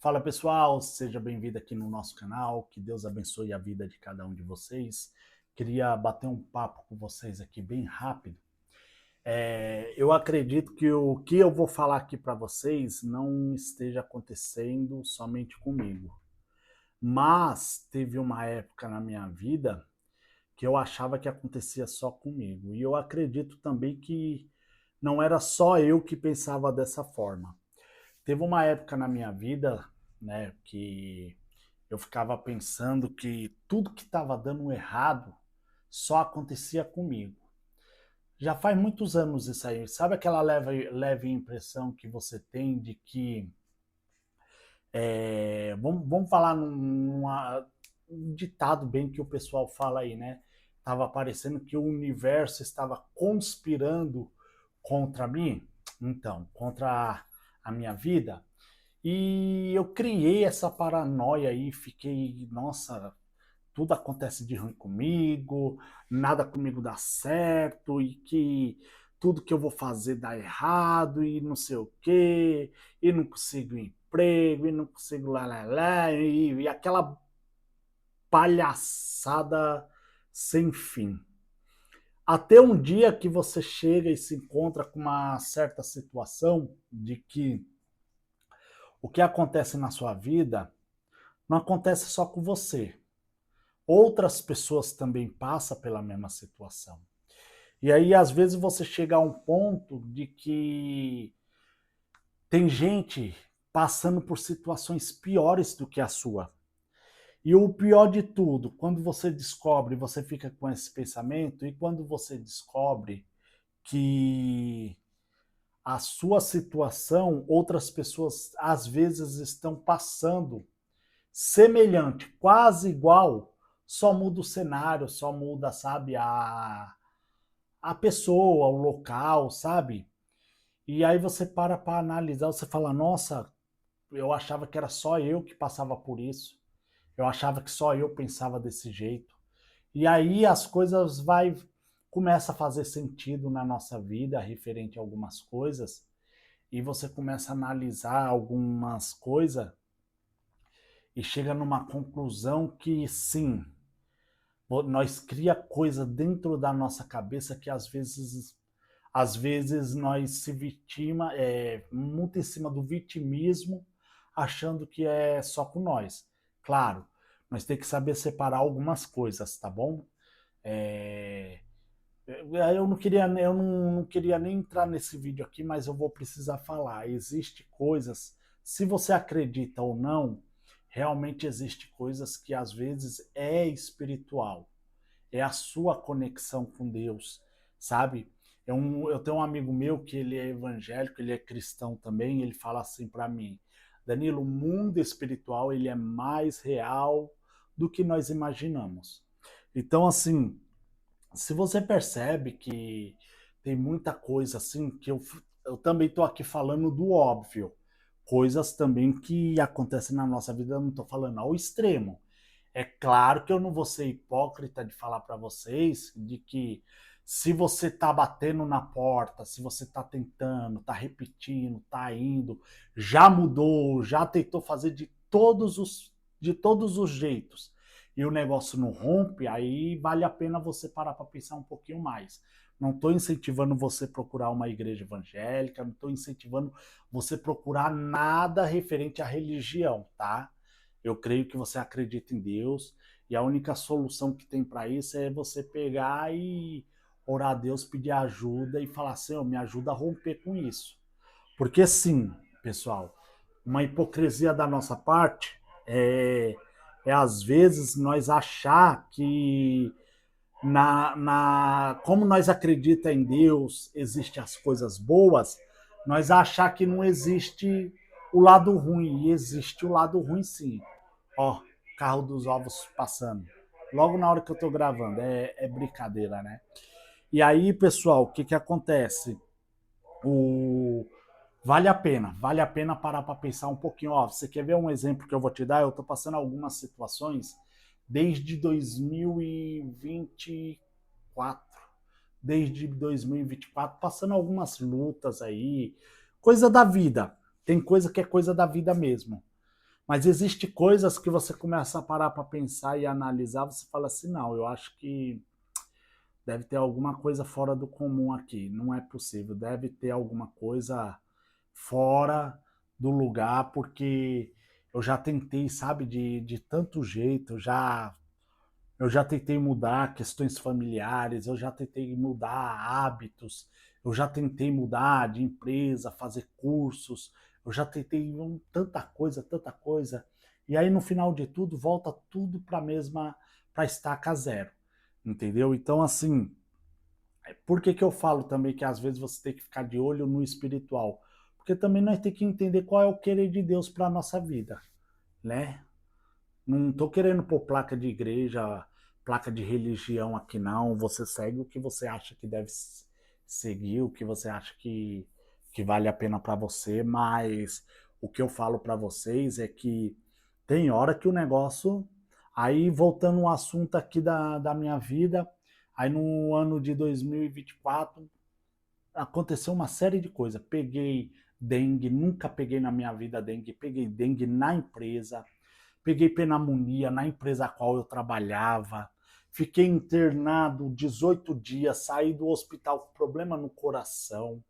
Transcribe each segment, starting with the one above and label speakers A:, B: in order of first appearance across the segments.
A: Fala pessoal, seja bem-vindo aqui no nosso canal, que Deus abençoe a vida de cada um de vocês. Queria bater um papo com vocês aqui bem rápido. Eu acredito que o que eu vou falar aqui para vocês não esteja acontecendo somente comigo, mas teve uma época na minha vida que eu achava que acontecia só comigo, e eu acredito também que não era só eu que pensava dessa forma. Teve uma época na minha vida, né, que eu ficava pensando que tudo que estava dando errado só acontecia comigo. Já faz muitos anos isso aí. Sabe aquela leve impressão que você tem de que. Vamos falar um ditado bem que o pessoal fala aí, né? Tava parecendo que o universo estava conspirando contra mim, então, contra a minha vida. E eu criei essa paranoia aí, fiquei, nossa, tudo acontece de ruim comigo, nada comigo dá certo, e que tudo que eu vou fazer dá errado, e não sei o quê, e não consigo emprego, e não consigo lá, e aquela palhaçada sem fim. Até um dia que você chega e se encontra com uma certa situação de que o que acontece na sua vida não acontece só com você. Outras pessoas também passam pela mesma situação. E aí, às vezes, você chega a um ponto de que tem gente passando por situações piores do que a sua. E o pior de tudo, quando você descobre, você fica com esse pensamento, e quando você descobre que a sua situação, outras pessoas às vezes estão passando semelhante, quase igual, só muda o cenário, só muda, sabe, a pessoa, o local, sabe? E aí você para analisar, você fala, nossa, eu achava que era só eu que passava por isso. Eu achava que só eu pensava desse jeito. E aí as coisas começa a fazer sentido na nossa vida referente a algumas coisas, e você começa a analisar algumas coisas e chega numa conclusão que sim, nós cria coisa dentro da nossa cabeça que às vezes nós se vitima, muito em cima do vitimismo, achando que é só com nós. Claro, nós temos que saber separar algumas coisas, tá bom? É, eu não queria nem entrar nesse vídeo aqui, mas eu vou precisar falar. Existe coisas, se você acredita ou não, realmente existe coisas que às vezes é espiritual, é a sua conexão com Deus, sabe? Eu tenho um amigo meu que ele é evangélico, ele é cristão também, ele fala assim para mim, Danilo, o mundo espiritual ele é mais real do que nós imaginamos. Então, assim, se você percebe que tem muita coisa assim, que eu também estou aqui falando do óbvio, coisas também que acontecem na nossa vida, eu não estou falando ao extremo. É claro que eu não vou ser hipócrita de falar para vocês de que se você está batendo na porta, se você está tentando, está repetindo, está indo, já mudou, já tentou fazer de todos os jeitos, e o negócio não rompe, aí vale a pena você parar para pensar um pouquinho mais. Não estou incentivando você a procurar uma igreja evangélica, não estou incentivando você procurar nada referente à religião, tá? Eu creio que você acredita em Deus, e a única solução que tem para isso é você pegar e orar a Deus, pedir ajuda e falar, Senhor, me ajuda a romper com isso. Porque sim, pessoal, uma hipocrisia da nossa parte é às vezes nós achar que como nós acredita em Deus, existem as coisas boas, nós achar que não existe o lado ruim, e existe o lado ruim sim. Ó, carro dos ovos passando. Logo na hora que eu tô gravando, é brincadeira, né? E aí, pessoal, o que que acontece? O, vale a pena parar para pensar um pouquinho. Ó, você quer ver um exemplo que eu vou te dar? Eu tô passando algumas situações desde 2024. Desde 2024, passando algumas lutas aí, coisa da vida. Tem coisa que é coisa da vida mesmo. Mas existe coisas que você começa a parar para pensar e analisar, você fala assim, não, eu acho que deve ter alguma coisa fora do comum aqui, não é possível, deve ter alguma coisa fora do lugar, porque eu já tentei, sabe, de tanto jeito, eu já tentei mudar questões familiares, eu já tentei mudar hábitos, eu já tentei mudar de empresa, fazer cursos, eu já tentei tanta coisa, e aí no final de tudo volta tudo para a mesma, para estaca zero, entendeu? Então assim, por que que eu falo também que às vezes você tem que ficar de olho no espiritual? Porque também nós temos que entender qual é o querer de Deus para a nossa vida, né? Não estou querendo pôr placa de igreja, placa de religião aqui não. Você segue o que você acha que deve seguir, o que você acha que vale a pena para você, mas o que eu falo para vocês é que tem hora que o negócio. Aí, voltando ao assunto aqui da minha vida, aí no ano de 2024 aconteceu uma série de coisas. Peguei dengue, nunca peguei na minha vida dengue, peguei dengue na empresa, peguei pneumonia na empresa a qual eu trabalhava, fiquei internado 18 dias, saí do hospital com problema no coração,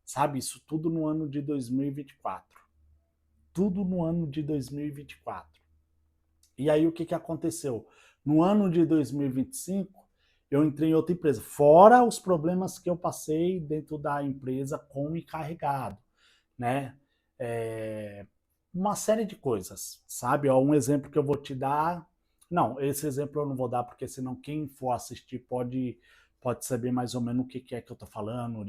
A: sabe? Isso tudo no ano de 2024. Tudo no ano de 2024. E aí o que, que aconteceu? No ano de 2025, eu entrei em outra empresa, fora os problemas que eu passei dentro da empresa com o encarregado, né? É, uma série de coisas, sabe? Ó, um exemplo que eu vou te dar. Não, esse exemplo eu não vou dar, porque senão quem for assistir pode saber mais ou menos o que, que é que eu tô falando,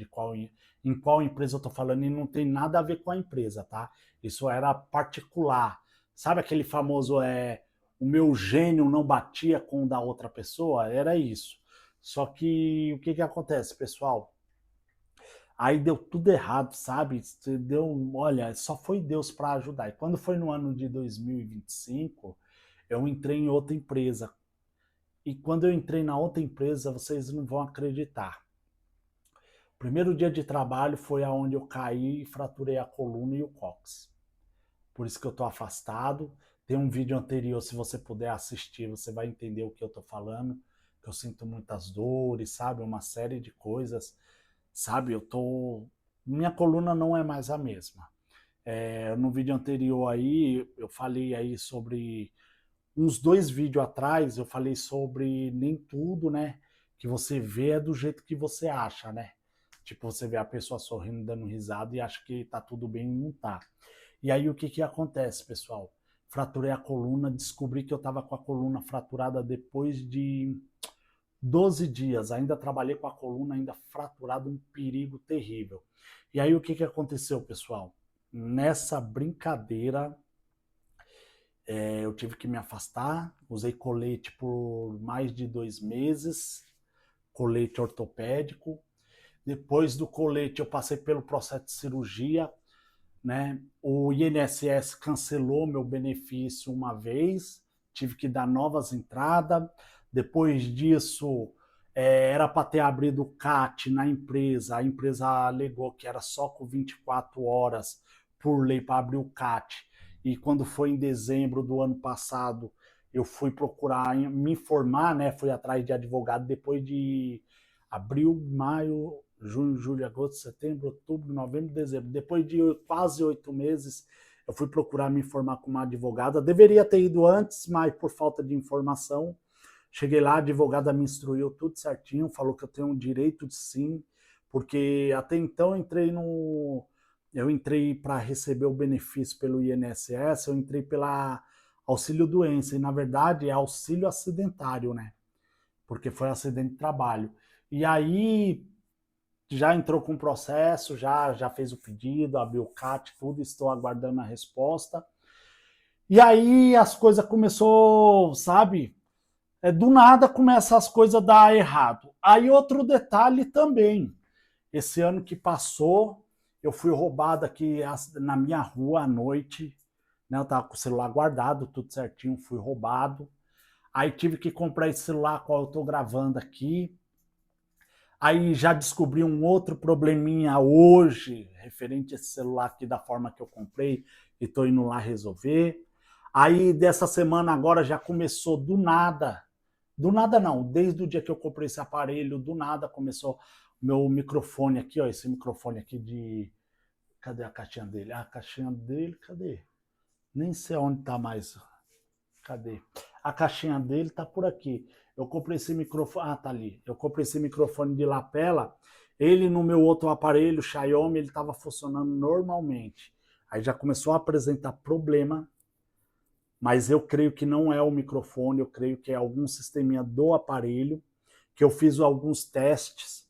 A: em qual empresa eu tô falando, e não tem nada a ver com a empresa, tá? Isso era particular. Sabe aquele famoso o meu gênio não batia com o da outra pessoa? Era isso. Só que o que que acontece, pessoal? Aí deu tudo errado, sabe? Olha, só foi Deus para ajudar. E quando foi no ano de 2025, eu entrei em outra empresa. E quando eu entrei na outra empresa, vocês não vão acreditar. O primeiro dia de trabalho foi aonde eu caí e fraturei a coluna e o cóccix. Por isso que eu estou afastado. Tem um vídeo anterior, se você puder assistir, você vai entender o que eu estou falando. Eu sinto muitas dores, sabe? Uma série de coisas, sabe? Minha coluna não é mais a mesma. No vídeo anterior aí, eu falei aí sobre uns 2 vídeos atrás, eu falei sobre nem tudo, né? Que você vê é do jeito que você acha, né? Tipo, você vê a pessoa sorrindo, dando risada e acha que tá tudo bem e não tá. E aí o que que acontece, pessoal? Fraturei a coluna, descobri que eu tava com a coluna fraturada depois de 12 dias. Ainda trabalhei com a coluna ainda fraturada, um perigo terrível. E aí o que que aconteceu, pessoal? Nessa brincadeira, eu tive que me afastar, usei colete por mais de 2 meses, colete ortopédico. Depois do colete, eu passei pelo processo de cirurgia, né? O INSS cancelou meu benefício uma vez, tive que dar novas entradas. Depois disso, era para ter abrido o CAT na empresa, a empresa alegou que era só com 24 horas por lei para abrir o CAT. E quando foi em dezembro do ano passado, eu fui procurar me informar, né? Fui atrás de advogado depois de abril, maio, junho, julho, agosto, setembro, outubro, novembro, dezembro. Depois de quase 8 meses, eu fui procurar me informar com uma advogada. Deveria ter ido antes, mas por falta de informação, cheguei lá, a advogada me instruiu tudo certinho, falou que eu tenho um direito de sim, porque até então eu entrei para receber o benefício pelo INSS, eu entrei pela auxílio doença, e na verdade é auxílio acidentário, né? Porque foi acidente de trabalho. E aí já entrou com o processo, já fez o pedido, abriu o CAT, tudo, estou aguardando a resposta. E aí as coisas começou, sabe? Do nada começa as coisas a dar errado. Aí outro detalhe também, esse ano que passou, eu fui roubado aqui na minha rua à noite, né? Eu tava com o celular guardado, tudo certinho, fui roubado. Aí tive que comprar esse celular qual eu tô gravando aqui. Aí já descobri um outro probleminha hoje, referente a esse celular aqui da forma que eu comprei, e estou indo lá resolver. Aí dessa semana agora já começou do nada não, desde o dia que eu comprei esse aparelho, do nada começou meu microfone aqui, ó, esse microfone aqui de... Cadê a caixinha dele? Ah, a caixinha dele, cadê? Nem sei onde tá mais. Cadê? A caixinha dele tá por aqui. Eu comprei esse microfone. Ah, tá ali. Eu comprei esse microfone de lapela. Ele no meu outro aparelho, Xiaomi, ele estava funcionando normalmente. Aí já começou a apresentar problema, mas eu creio que não é o microfone, eu creio que é algum sisteminha do aparelho, que eu fiz alguns testes.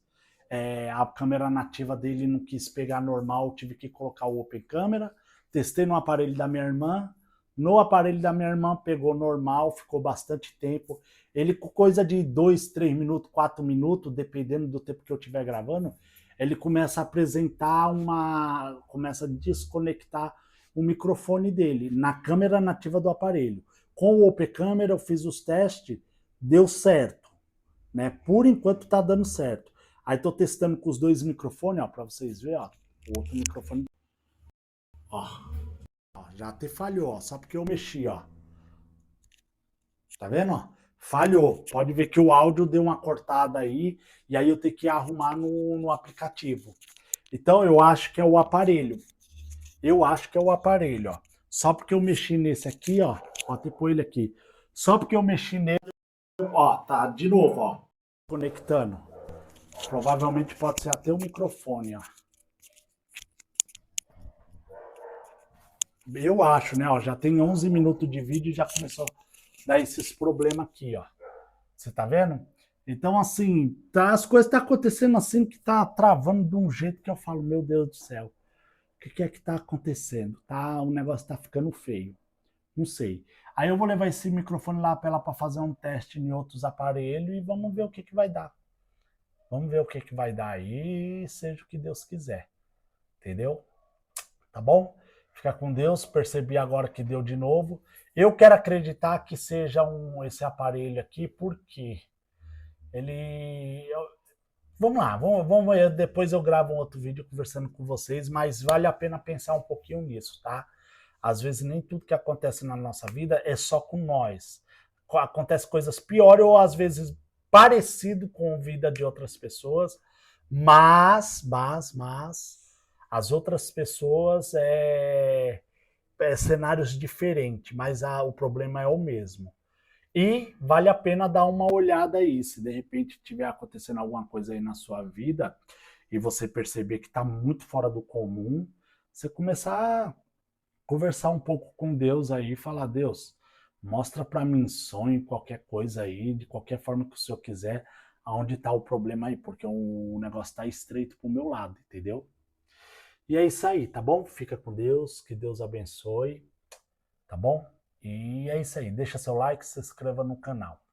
A: A câmera nativa dele não quis pegar normal, tive que colocar o Open Camera. Testei no aparelho da minha irmã. No aparelho da minha irmã pegou normal, ficou bastante tempo. Ele com coisa de 2, 3 minutos, 4 minutos, dependendo do tempo que eu estiver gravando, ele começa a apresentar começa a desconectar o microfone dele na câmera nativa do aparelho. Com o Open Camera eu fiz os testes, deu certo, né? Por enquanto tá dando certo. Aí tô testando com os dois microfones, ó, para vocês verem, ó. O outro microfone, ó, já até falhou, ó, só porque eu mexi, ó. Tá vendo, ó? Falhou. Pode ver que o áudio deu uma cortada aí, e aí eu tenho que arrumar no aplicativo. Então eu acho que é o aparelho. Eu acho que é o aparelho, ó. Só porque eu mexi nesse aqui, ó. Ó, até pôr ele aqui. Só porque eu mexi nele, ó, tá de novo, ó. Conectando. Provavelmente pode ser até o microfone, ó. Eu acho, né? Ó, já tem 11 minutos de vídeo e já começou a dar esses problemas aqui, ó. Você tá vendo? Então, assim, as coisas estão acontecendo assim que tá travando de um jeito que eu falo, meu Deus do céu, o que é que tá acontecendo? O negócio tá ficando feio. Não sei. Aí eu vou levar esse microfone lá para ela para fazer um teste em outros aparelhos e vamos ver o que vai dar. Vamos ver o que vai dar aí, seja o que Deus quiser. Entendeu? Tá bom? Fica com Deus. Percebi agora que deu de novo. Eu quero acreditar que seja esse aparelho aqui, porque ele... Vamos lá, depois eu gravo um outro vídeo conversando com vocês, mas vale a pena pensar um pouquinho nisso, tá? Às vezes nem tudo que acontece na nossa vida é só com nós. Acontece coisas piores ou às vezes parecido com a vida de outras pessoas, mas as outras pessoas cenários diferentes, mas o problema é o mesmo. E vale a pena dar uma olhada aí, se de repente tiver acontecendo alguma coisa aí na sua vida e você perceber que está muito fora do comum, você começar a conversar um pouco com Deus aí e falar, Deus, mostra para mim sonho, qualquer coisa aí, de qualquer forma que o Senhor quiser, aonde está o problema aí, porque o negócio está estreito pro meu lado, entendeu? E é isso aí, tá bom? Fica com Deus, que Deus abençoe, tá bom? E é isso aí, deixa seu like, se inscreva no canal.